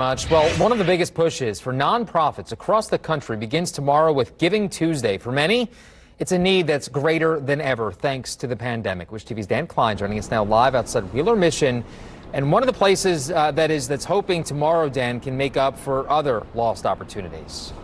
Well, one of the biggest pushes for nonprofits across the country begins tomorrow with Giving Tuesday. For many, it's a need that's greater than ever thanks to the pandemic. Wish TV's Dan Klein joining us now live outside Wheeler Mission. And one of the places that's hoping tomorrow, Dan, can make up for other lost opportunities.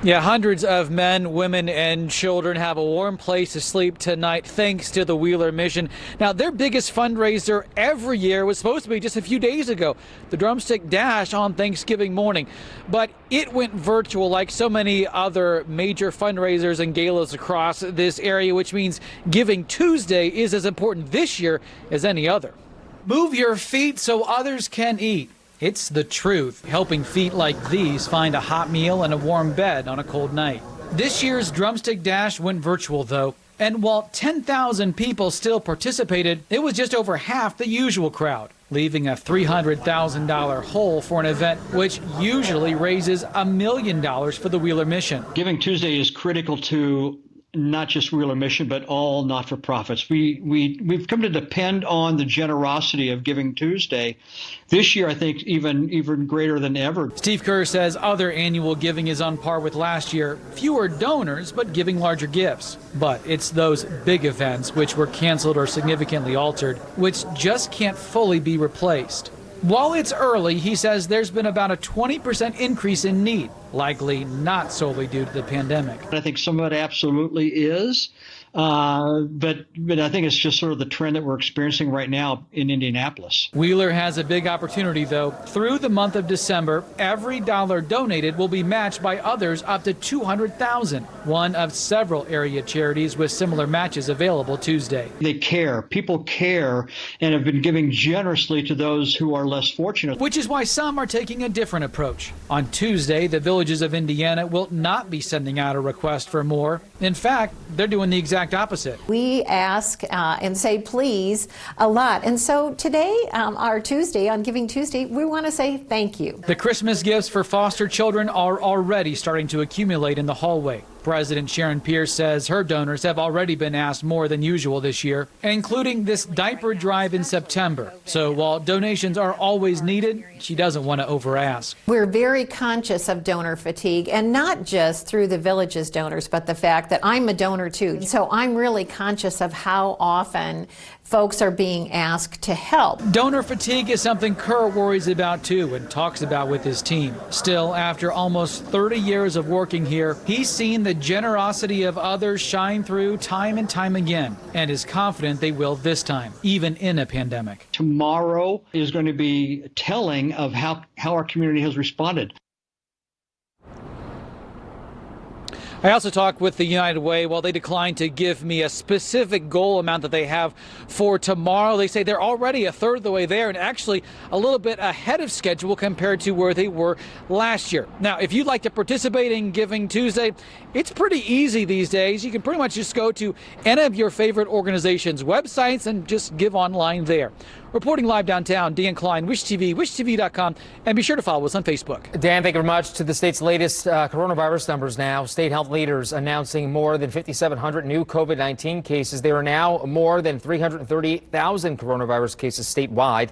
Yeah, hundreds of men, women, and children have a warm place to sleep tonight thanks to the Wheeler Mission. Now, their biggest fundraiser every year was supposed to be just a few days ago, the Drumstick Dash on Thanksgiving morning. But it went virtual like so many other major fundraisers and galas across this area, which means Giving Tuesday is as important this year as any other. Move your feet so others can eat. It's the truth, helping feet like these find a hot meal and a warm bed on a cold night. This year's Drumstick Dash went virtual, though, and while 10,000 people still participated, it was just over half the usual crowd, leaving a $300,000 hole for an event which usually raises $1 million for the Wheeler Mission. Giving Tuesday is critical to not just Wheeler Mission, but all not-for-profits. We've come to depend on the generosity of Giving Tuesday. This year, I think, even greater than ever. Steve Kerr says other annual giving is on par with last year. Fewer donors, but giving larger gifts. But it's those big events which were canceled or significantly altered, which just can't fully be replaced. While it's early, he says there's been about a 20% increase in need, likely not solely due to the pandemic. I think some of it absolutely is, but I think it's just sort of the trend that we're experiencing right now in Indianapolis. Wheeler has a big opportunity, though. Through the month of December, every dollar donated will be matched by others up to $200,000, one of several area charities with similar matches available Tuesday. They care. People care and have been giving generously to those who are less fortunate. Which is why some are taking a different approach. On Tuesday, the villages of Indiana will not be sending out a request for more. In fact, they're doing the exact opposite. We ask and say please a lot. And so today, our Tuesday, on Giving Tuesday, we want to say thank you. The Christmas gifts for foster children are already starting to accumulate in the hallway. President Sharon Pierce says her donors have already been asked more than usual this year, including this diaper drive in September. So while donations are always needed, she doesn't want to over-ask. We're very conscious of donor fatigue, and not just through the village's donors, but the fact that I'm a donor too. So I'm really conscious of how often folks are being asked to help. Donor fatigue is something Kerr worries about too and talks about with his team. Still, after almost 30 years of working here, he's seen the generosity of others shine through time and time again, and is confident they will this time, even in a pandemic. Tomorrow is going to be telling of how our community has responded. I also talked with the United Way. While they declined to give me a specific goal amount that they have for tomorrow, they say they're already a third of the way there and actually a little bit ahead of schedule compared to where they were last year. Now, if you'd like to participate in Giving Tuesday, it's pretty easy these days. You can pretty much just go to any of your favorite organizations' websites and just give online there. Reporting live downtown, Dan Klein, Wish TV, wishtv.com, and be sure to follow us on Facebook. Dan, thank you very much. To the state's latest coronavirus numbers now. State health leaders announcing more than 5,700 new COVID-19 cases. There are now more than 338,000 coronavirus cases statewide.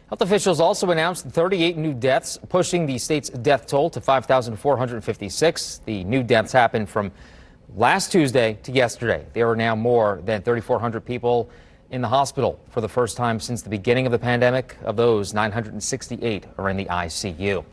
Health officials also announced 38 new deaths, pushing the state's death toll to 5,456. The new deaths happened from last Tuesday to yesterday. There are now more than 3,400 people in the hospital for the first time since the beginning of the pandemic. Of those, 968 are in the ICU.